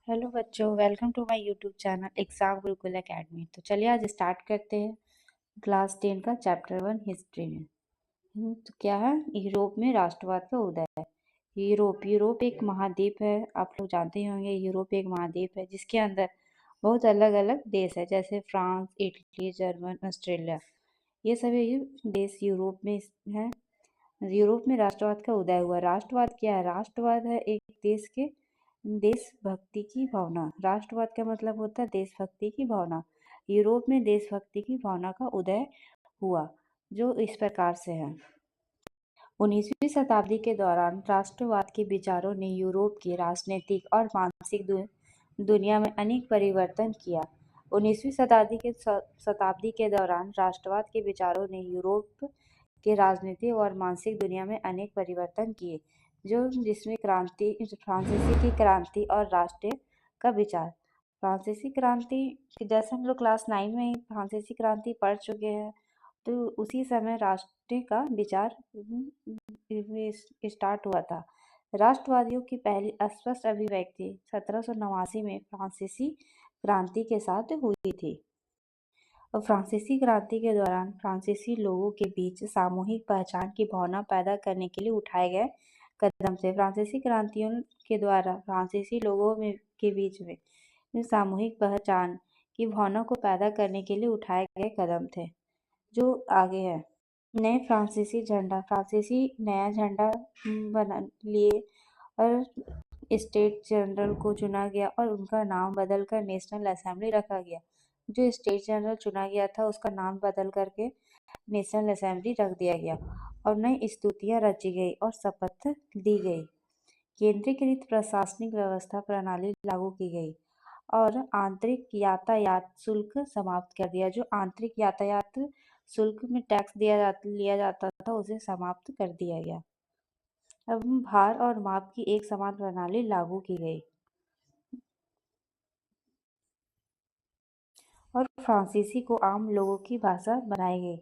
Hello बच्चों, welcome to my YouTube channel exam Gurukul academy. तो चलिए आज स्टार्ट करते हैं क्लास 10 का चैप्टर 1 हिस्ट्री में। तो क्या है, यूरोप में राष्ट्रवाद का उदय है। यूरोप एक महाद्वीप है। आप लोग जानते ही होंगे यूरोप एक महाद्वीप है जिसके अंदर बहुत अलग अलग देश है, जैसे फ्रांस, इटली, जर्मन, ऑस्ट्रेलिया। ये सभी देश यूरोप में है। यूरोप में राष्ट्रवाद का उदय हुआ। राष्ट्रवाद क्या है? राष्ट्रवाद है एक देश के देशभक्ति की भावना। राष्ट्रवाद का मतलब होता है देशभक्ति की भावना। यूरोप में देशभक्ति की भावना का उदय हुआ, जो इस प्रकार से है। 19वीं शताब्दी के दौरान राष्ट्रवाद के विचारों ने यूरोप की राजनीतिक और मानसिक दुनिया में अनेक परिवर्तन किया। 19वीं शताब्दी के दौरान राष्ट्रवाद के विचारों ने यूरोप के राजनीतिक और मानसिक दुनिया में अनेक परिवर्तन किए, जिसमें फ्रांसीसी की क्रांति और राष्ट्रीय का विचार। फ्रांसीसी क्रांति, जैसे हम लोग क्लास 9 में ही फ्रांसीसी क्रांति पढ़ चुके हैं, तो उसी समय राष्ट्र का विचार स्टार्ट हुआ था। राष्ट्रवादियों की पहली अस्पष्ट अभिव्यक्ति 1789 में फ्रांसीसी क्रांति के साथ हुई थी। और फ्रांसीसी क्रांति के दौरान फ्रांसीसी लोगों के बीच सामूहिक पहचान की भावना पैदा करने के लिए उठाए गए कदम थे। फ्रांसीसी क्रांतियों के द्वारा फ्रांसीसी लोगों के बीच में सामूहिक पहचान की भावना को पैदा करने के लिए उठाए गए कदम थे, जो आगे है। नए फ्रांसीसी नया झंडा बना लिए और स्टेट जनरल को चुना गया और उनका नाम बदलकर नेशनल असेंबली रखा गया। जो स्टेट जनरल चुना गया था उसका नाम बदल करके नेशनल असेंबली रख दिया गया और नई स्तुतियां रची गई और शपथ दी गई। केंद्रीकृत प्रशासनिक व्यवस्था प्रणाली लागू की गई और आंतरिक यातायात शुल्क समाप्त कर दिया। जो आंतरिक यातायात शुल्क में टैक्स लिया जाता था उसे समाप्त कर दिया गया। अब भार और माप की एक समान प्रणाली लागू की गई और फ्रांसीसी को आम लोगों की भाषा बनाई गई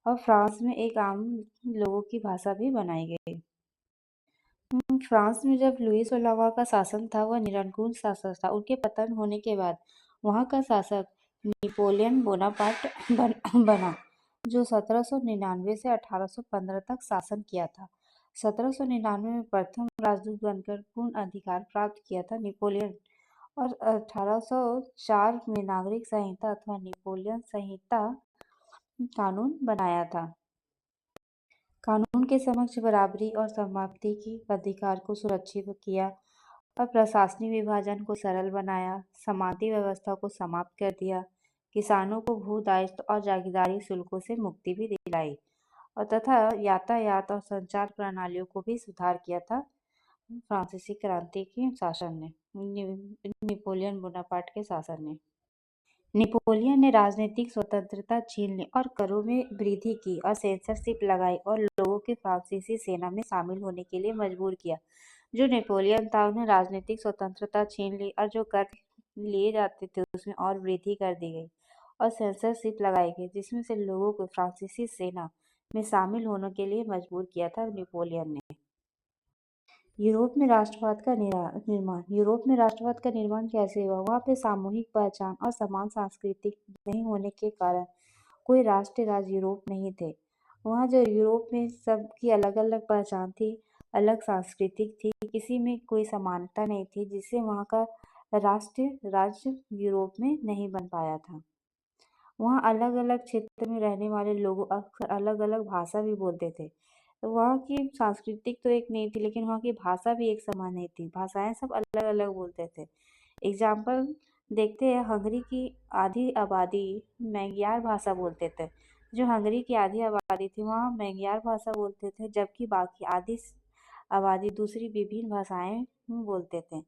और फ्रांस में एक आम लोगों की भाषा भी बनाई गई। फ्रांस में जब लुई 16वां का शासन था, वह निरंकुश शासक था। उनके पतन होने के बाद वहां का शासक नेपोलियन बोनापार्ट बना, जो 1799 से 1815 तक शासन किया था। 1799 में प्रथम राजदूत बनकर पूर्ण अधिकार प्राप्त किया था नेपोलियन, और 1804 में नागरिक संहिता अथवा नेपोलियन संहिता कानून बनाया था। कानून के समक्ष बराबरी और समाप्ति की अधिकार को सुरक्षित किया और प्रशासनिक विभाजन को सरल बनाया। समाती व्यवस्था को समाप्त कर दिया। किसानों को भू दायित्व और जागीरदारी शुल्कों से मुक्ति भी दिलाई और तथा यातायात और संचार प्रणालियों को भी सुधार किया था फ्रांसीसी क्रांति के शासन ने, नेपोलियन बोनापार्ट के शासन ने। नेपोलियन ने राजनीतिक स्वतंत्रता छीन ली और करों में वृद्धि की और सेंसरशिप लगाई और लोगों के फ्रांसीसी सेना में शामिल होने के लिए मजबूर किया। जो नेपोलियन था उन्हें राजनीतिक स्वतंत्रता छीन ली और जो कर लिए जाते थे उसमें और वृद्धि कर दी गई और सेंसरशिप लगाई गई, जिसमें से लोगों को फ्रांसीसी सेना में शामिल होने के लिए मजबूर किया था नेपोलियन ने। यूरोप में राष्ट्रवाद का निर्माण। यूरोप में राष्ट्रवाद का निर्माण कैसे हुआ? वहाँ पे सामूहिक पहचान और समान सांस्कृतिक नहीं होने के कारण कोई राष्ट्र राज्य यूरोप नहीं थे। वहाँ जो यूरोप में सबकी अलग अलग पहचान थी, अलग सांस्कृतिक थी, किसी में कोई समानता नहीं थी, जिससे वहाँ का राष्ट्र राज्य यूरोप में नहीं बन पाया था। वहाँ अलग अलग क्षेत्र में रहने वाले लोग अक्सर अलग अलग भाषा भी बोलते थे। तो वहाँ की सांस्कृतिक तो एक नहीं थी, लेकिन वहाँ की भाषा भी एक समान नहीं थी। भाषाएं सब अलग अलग बोलते थे। एग्जाम्पल देखते हैं, हंगरी की आधी आबादी मैंग्यार भाषा बोलते थे। जो हंगरी की आधी आबादी थी वहाँ मैंग्यार भाषा बोलते थे, जबकि बाकी आधी आबादी दूसरी विभिन्न भाषाएं बोलते थे।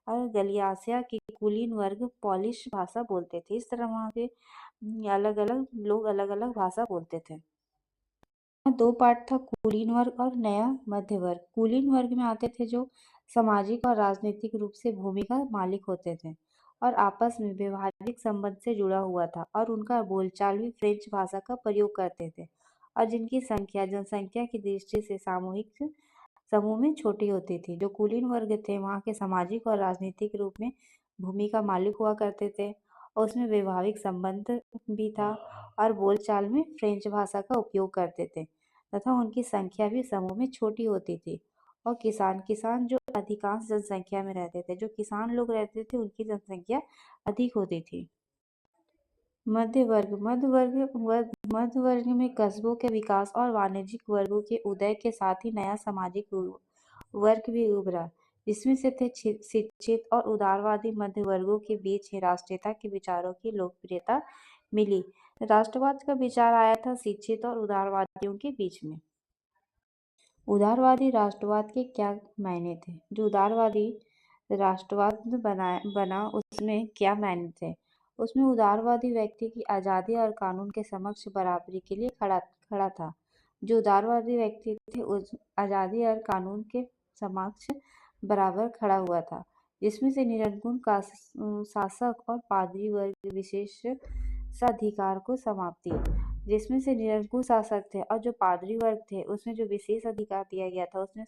और गलियासिया की कुलीन वर्ग पॉलिश भाषा बोलते थे। इस तरह वहाँ के अलग अलग लोग अलग अलग भाषा बोलते थे। दो पार्ट था, कुलीन वर्ग और नया मध्य वर्ग। कुलीन वर्ग में आते थे जो सामाजिक और राजनीतिक रूप से भूमि का मालिक होते थे और आपस में व्यवहारिक संबंध से जुड़ा हुआ था और उनका बोलचाल भी फ्रेंच भाषा का प्रयोग करते थे और जिनकी संख्या जनसंख्या की दृष्टि से सामूहिक समूह में छोटी होती थी। जो कुलीन वर्ग थे वहाँ के सामाजिक और राजनीतिक रूप में भूमि का मालिक हुआ करते थे और उसमें वैवाहिक संबंध भी था और बोलचाल में फ्रेंच भाषा का उपयोग करते थे तथा उनकी संख्या भी समूह में छोटी होती थी। और किसान किसान जो अधिकांश जनसंख्या में रहते थे, जो किसान लोग रहते थे उनकी जनसंख्या अधिक होती थी। मध्य वर्ग में कस्बों के विकास और वाणिज्यिक वर्गों के उदय के साथ ही नया सामाजिक वर्ग भी उभरा, जिसमें से थे शिक्षित और उदारवादी मध्य वर्गों के बीच ही राष्ट्रीयता के विचारों की लोकप्रियता मिली। राष्ट्रवाद का विचार आया था शिक्षित और उदारवादियों के बीच में। उदारवादी राष्ट्रवाद के क्या मायने थे? जो उदारवादी राष्ट्रवाद बना उसमें क्या मायने थे? उसमें उदारवादी व्यक्ति की आज़ादी और कानून के समक्ष बराबरी के लिए खड़ा था। जो उदारवादी व्यक्ति थे उस आज़ादी और कानून के समक्ष बराबर खड़ा हुआ था, जिसमें से निरंकुश शासक और पादरी वर्ग विशेष अधिकार को समाप्ति, जिसमें से निरंकुश शासक थे और जो पादरी वर्ग थे उसमें जो विशेष अधिकार दिया गया था उसने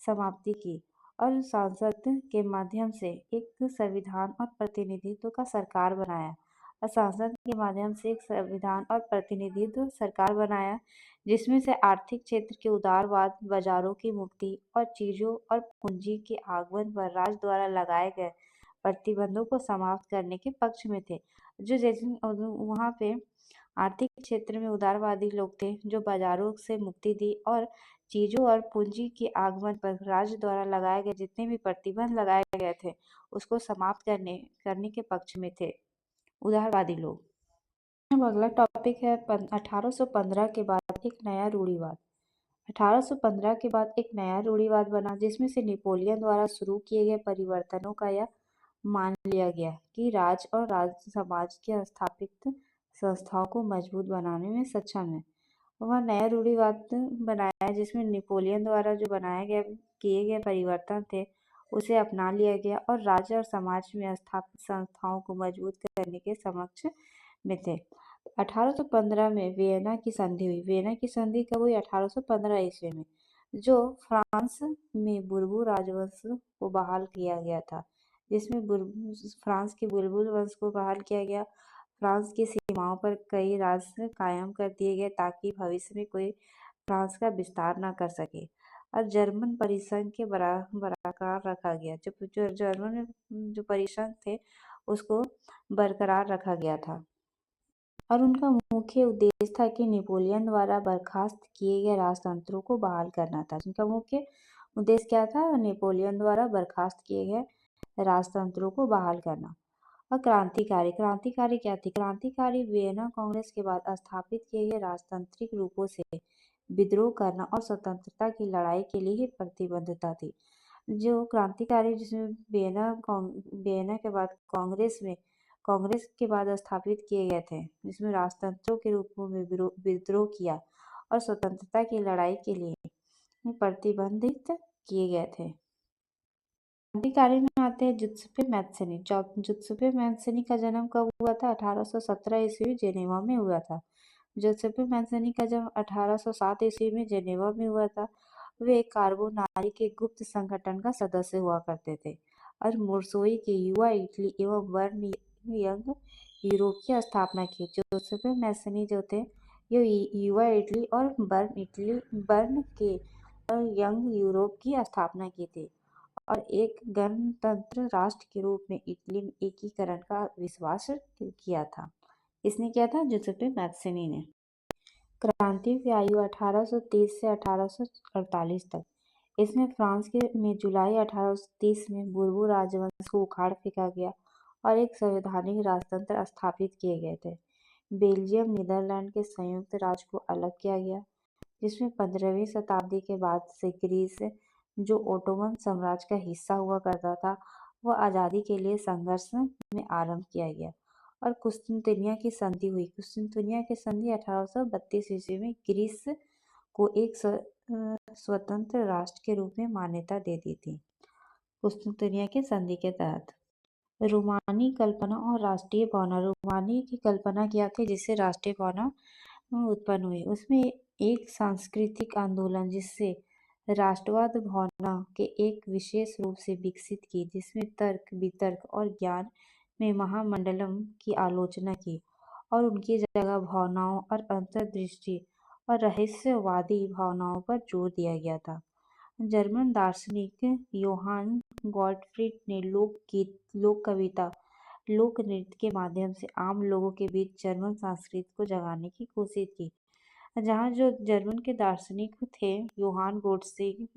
समाप्ति की और संसद के माध्यम से एक संविधान और प्रतिनिधित्व का सरकार बनाया और संसद के माध्यम से एक संविधान और प्रतिनिधित्व सरकार बनाया, जिसमें से आर्थिक क्षेत्र के उदारवाद, बाजारों की मुक्ति और चीजों और पूंजी के आगमन पर राज्य द्वारा लगाए गए प्रतिबंधों को समाप्त करने के पक्ष में थे। जो जैसे वहाँ पे आर्थिक क्षेत्र में उदारवादी लोग थे जो बाजारों से मुक्ति दी और चीजों और पूंजी के आगमन पर राज्य द्वारा लगाए गए जितने भी प्रतिबंध लगाए गए थे उसको समाप्त करने के पक्ष में थे उदारवादी लोग। अब अगला टॉपिक है 1815 के बाद एक नया रूढ़िवाद। 1815 के बाद एक नया रूढ़िवाद बना जिसमें से नेपोलियन द्वारा शुरू किए गए परिवर्तनों का यह मान लिया गया कि राज्य और राज्य समाज के स्थापित संस्थाओं को मजबूत बनाने में सक्षम है। वह नया रूढ़िवाद बनाया जिसमें नेपोलियन द्वारा जो किए गए परिवर्तन थे उसे अपना लिया गया और राज्य और समाज में स्थापित संस्थाओं को मजबूत करने के समक्ष में थे। 1815 में वियना की संधि हुई। वियना की संधि कब हुई? 1815 ईस्वी में, जो फ्रांस में बुर्बू राजवंश को बहाल किया गया था, जिसमें फ्रांस के बुर्बू वंश को बहाल किया गया। फ्रांस की सीमाओं पर कई राज्य कायम कर दिए गए ताकि भविष्य में कोई फ्रांस का विस्तार न कर सके और जर्मन परिसंघ के बरकरार रखा गया। जो जर्मन जो परिसंघ थे उसको बरकरार रखा गया था और उनका मुख्य उद्देश्य था कि नेपोलियन द्वारा बर्खास्त किए गए राजतंत्रों को बहाल करना था। उनका मुख्य उद्देश्य क्या था? नेपोलियन द्वारा बर्खास्त किए गए राजतंत्रों को बहाल करना। और क्रांतिकारी क्या थी? क्रांतिकारी वियना कांग्रेस के बाद स्थापित किए गए राजतांत्रिक रूपों से विद्रोह करना और स्वतंत्रता की लड़ाई के लिए ही प्रतिबद्धता थी। जो क्रांतिकारी जिसमें वियना के बाद कांग्रेस के बाद स्थापित किए गए थे, जिसमें राजतंत्रों के रूपों में विद्रोह किया और स्वतंत्रता की लड़ाई के लिए प्रतिबंधित किए गए थे। क्रांतिकारी में आते हैं जुत्सेपे मैत्सनी। जुत्सेपे मैत्सनी का जन्म कब हुआ था? 1817 ईस्वी जेनेवा में हुआ था। जुत्सेपे मैत्सनी का जन्म 1807 ईस्वी में जेनेवा में हुआ था। वे कार्बोनारी के गुप्त संगठन का सदस्य हुआ करते थे और मुर्सोई के युवा इटली एवं बर्न यंग यूरोप की स्थापना की। जुत्सेपे मैत्सनी जो थे ये युवा इटली और बर्न के यंग यूरोप की स्थापना की थी और एक गणतंत्र राष्ट्र के रूप में इटली में एकीकरण का विश्वास किया था। इसने किया था जुसेपे मैत्सनी ने। क्रांति की आयु 1830 से 1848 तक। इसमें फ्रांस में जुलाई 1830 में बुर्बू राजवंश को उखाड़ फेंका गया और एक संवैधानिक राजतंत्र स्थापित किए गए थे। बेल्जियम नीदरलैंड के संयुक्त राज्य को अलग किया गया, जिसमें 15वीं शताब्दी के बाद से ग्रीस जो ओटोमन साम्राज्य का हिस्सा हुआ करता था वह आज़ादी के लिए संघर्ष में आरंभ किया गया और कुस्तुनतनिया की संधि हुई। कुस्तुनतनिया की संधि 1832 ईस्वी में ग्रीस को एक स्वतंत्र राष्ट्र के रूप में मान्यता दे दी थी। कुस्तुनतनिया की संधि के तहत रूमानी कल्पना और राष्ट्रीय भावना। रूमानी की कल्पना किया थी जिससे राष्ट्रीय भावना उत्पन्न हुई। उसमें एक सांस्कृतिक आंदोलन जिससे राष्ट्रवाद भावना के एक विशेष रूप से विकसित की, जिसमें तर्क, वितर्क और ज्ञान में महामंडलम की आलोचना की और उनकी जगह भावनाओं और अंतर्दृष्टि और रहस्यवादी भावनाओं पर जोर दिया गया था। जर्मन दार्शनिक योहान गॉटफ्रीड ने लोकगीत, लोक कविता, लोक नृत्य के माध्यम से आम लोगों के बीच जर्मन संस्कृति को जगाने की कोशिश की। जहाँ जो जर्मन के दार्शनिक थे योहान गोडसे,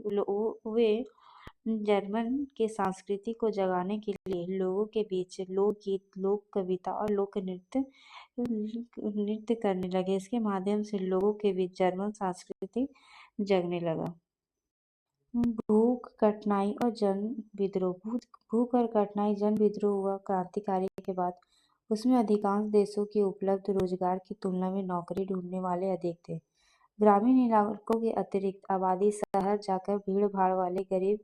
वे जर्मन के संस्कृति को जगाने के लिए लोगों के बीच लोकगीत, लोक कविता और लोक नृत्य नृत्य करने लगे। इसके माध्यम से लोगों के बीच जर्मन संस्कृति जगने लगा। भूख, कठिनाई और जन विद्रोह। भूख और कठिनाई जन विद्रोह हुआ क्रांतिकारी के बाद। उसमें अधिकांश देशों के उपलब्ध रोजगार की तुलना में नौकरी ढूंढने वाले अधिक थे। ग्रामीण इलाकों के अतिरिक्त आबादी शहर जाकर भीड़-भाड़ वाले गरीब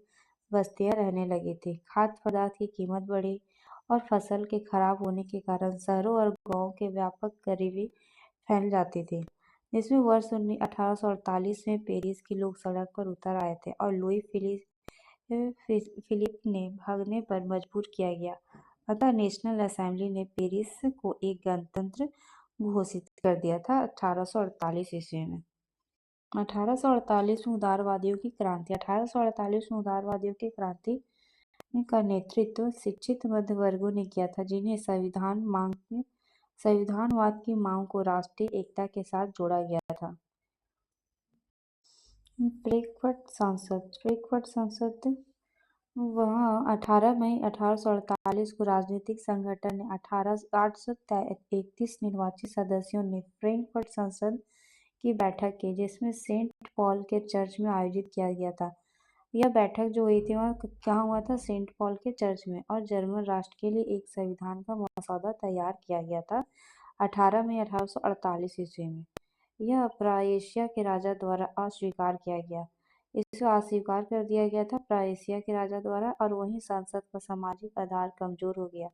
बस्तियां रहने लगी थी। खाद्य पदार्थ की कीमत बढ़ी और फसल के खराब होने के कारण शहरों और गांवों के व्यापक गरीबी फैल जाती थी। जिसमें वर्ष 1848 में पेरिस के लोग सड़क पर उतर आए थे और लुई फिलिप ने भागने पर मजबूर किया गया। अतः नेशनल असेंबली ने पेरिस को एक गणतंत्र घोषित कर दिया था 1848 ईस्वी में। 1848 में उदारवादियों की क्रांति। 1848 में उदारवादियों की क्रांति का नेतृत्व शिक्षित मध्य वर्गों ने किया था, जिन्हें संविधानवाद की मांग को राष्ट्रीय एकता के साथ जोड़ा गया था। फ्रैंकफर्ट संसद वहाँ 18 मई 1848 को राजनीतिक संगठन ने 831 निर्वाचित सदस्यों ने फ्रैंकफर्ट संसद की बैठक की, जिसमें सेंट पॉल के चर्च में आयोजित किया गया था। यह बैठक जो हुई थी वह कहाँ हुआ था? सेंट पॉल के चर्च में। और जर्मन राष्ट्र के लिए एक संविधान का मसौदा तैयार किया गया था 18 मई 1848 ईस्वी में। यह प्रायेशिया के राजा द्वारा अस्वीकार किया गया। इसे अस्वीकार कर दिया गया था प्रायेशिया के राजा द्वारा, और वहीं संसद का सामाजिक आधार कमजोर हो गया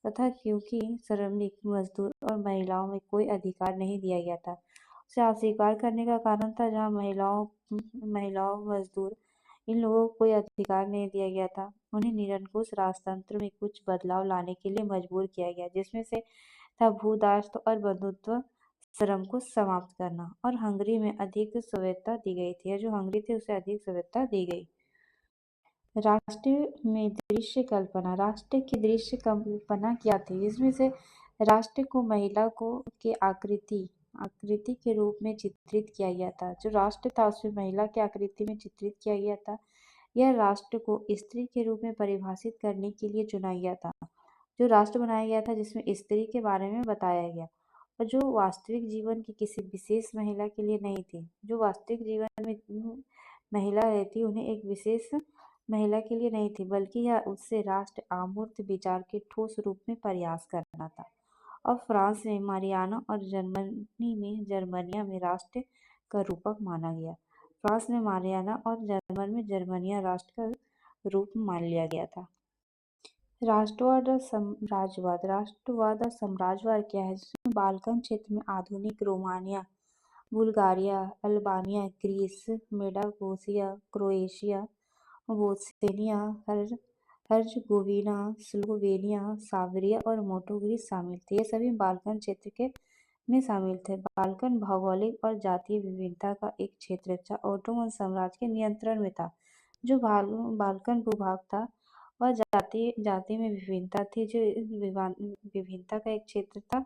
तथा क्योंकि श्रमिक, मजदूर और महिलाओं में कोई अधिकार नहीं दिया गया था। उसे अस्वीकार करने का कारण था जहाँ महिलाओं, मजदूर, इन लोगों को कोई अधिकार नहीं दिया गया था। उन्हें निरंकुश राजतंत्र में कुछ बदलाव लाने के लिए मजबूर किया गया, जिसमें से था भूदासत्व और बंधुत्व श्रम को समाप्त करना। और हंगरी में अधिक स्वायत्तता दी गई थी, जो हंगरी थी उसे अधिक स्वायत्तता दी गई। राष्ट्र में दृश्य कल्पना। राष्ट्र की दृश्य कल्पना क्या थी? जिसमें से राष्ट्र को महिला को के आकृति के रूप में चित्रित किया गया था। जो राष्ट्र था उसमें महिला की आकृति में चित्रित किया गया था। यह राष्ट्र को स्त्री के रूप में परिभाषित करने के लिए चुना गया था। जो राष्ट्र बनाया गया था जिसमें स्त्री के बारे में बताया गया, और जो वास्तविक जीवन की किसी विशेष महिला के लिए नहीं थी। जो वास्तविक जीवन में महिला रहती उन्हें एक विशेष महिला के लिए नहीं थी, बल्कि यह उससे राष्ट्र अमूर्त विचार के ठोस रूप में प्रयास करना था। और फ्रांस में मारियाना और जर्मनी में जर्मनिया में राष्ट्र का रूपक माना गया। फ्रांस में मारियाना और जर्मन में जर्मनिया राष्ट्र का रूप मान लिया गया था। राष्ट्रवाद और साम्राज्यवाद। राष्ट्रवाद और साम्राज्यवाद क्या है? जिसमें बाल्कन क्षेत्र में आधुनिक रोमानिया, बुल्गारिया, अल्बानिया, ग्रीस, मेडोगोसिया, Croatia, Bosnia, Herzegovina, Slovenia, Serbia और मोंटेग्रो शामिल थे। ये सभी बाल्कन क्षेत्र में शामिल थे। बाल्कन भौगोलिक और जातीय विभिन्नता का एक क्षेत्र था, ओटोमन साम्राज्य के नियंत्रण में था। जो बाल्कन भूभाग था वह जाति में विभिन्नता थी, जो विभिन्नता का एक क्षेत्र था,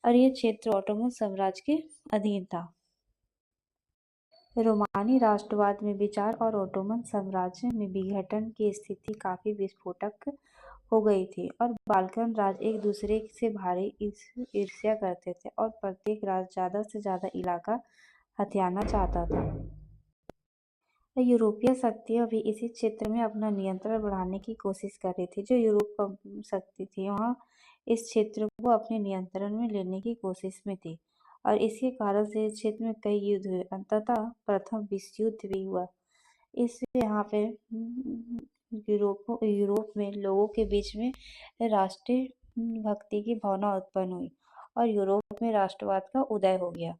और ये क्षेत्र ओटोमन साम्राज्य के अधीन था। रोमानी राष्ट्रवाद में विचार और ओटोमन साम्राज्य में विघटन की स्थिति काफी विस्फोटक हो गई थी, और बाल्कन राज्य एक दूसरे से भारी ईर्ष्या करते थे और प्रत्येक राज्य ज्यादा से ज्यादा इलाका हथियाना चाहता था। यूरोपीय शक्तियां भी इसी क्षेत्र में अपना नियंत्रण बढ़ाने की कोशिश कर रही थी। जो यूरोप शक्ति थी वहाँ इस क्षेत्र को अपने नियंत्रण में लेने की कोशिश में थी, और इसके कारण से इस क्षेत्र में कई युद्ध हुए। अंततः प्रथम विश्व युद्ध भी हुआ। इससे यहाँ पे यूरोप में लोगों के बीच में राष्ट्रीय भक्ति की भावना उत्पन्न हुई, और यूरोप में राष्ट्रवाद का उदय हो गया।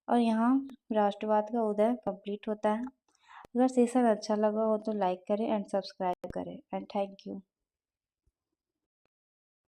और यहाँ राष्ट्रवाद का उदय कंप्लीट होता है। अगर सेशन अच्छा लगा हो तो लाइक करें एंड सब्सक्राइब करें एंड थैंक यू।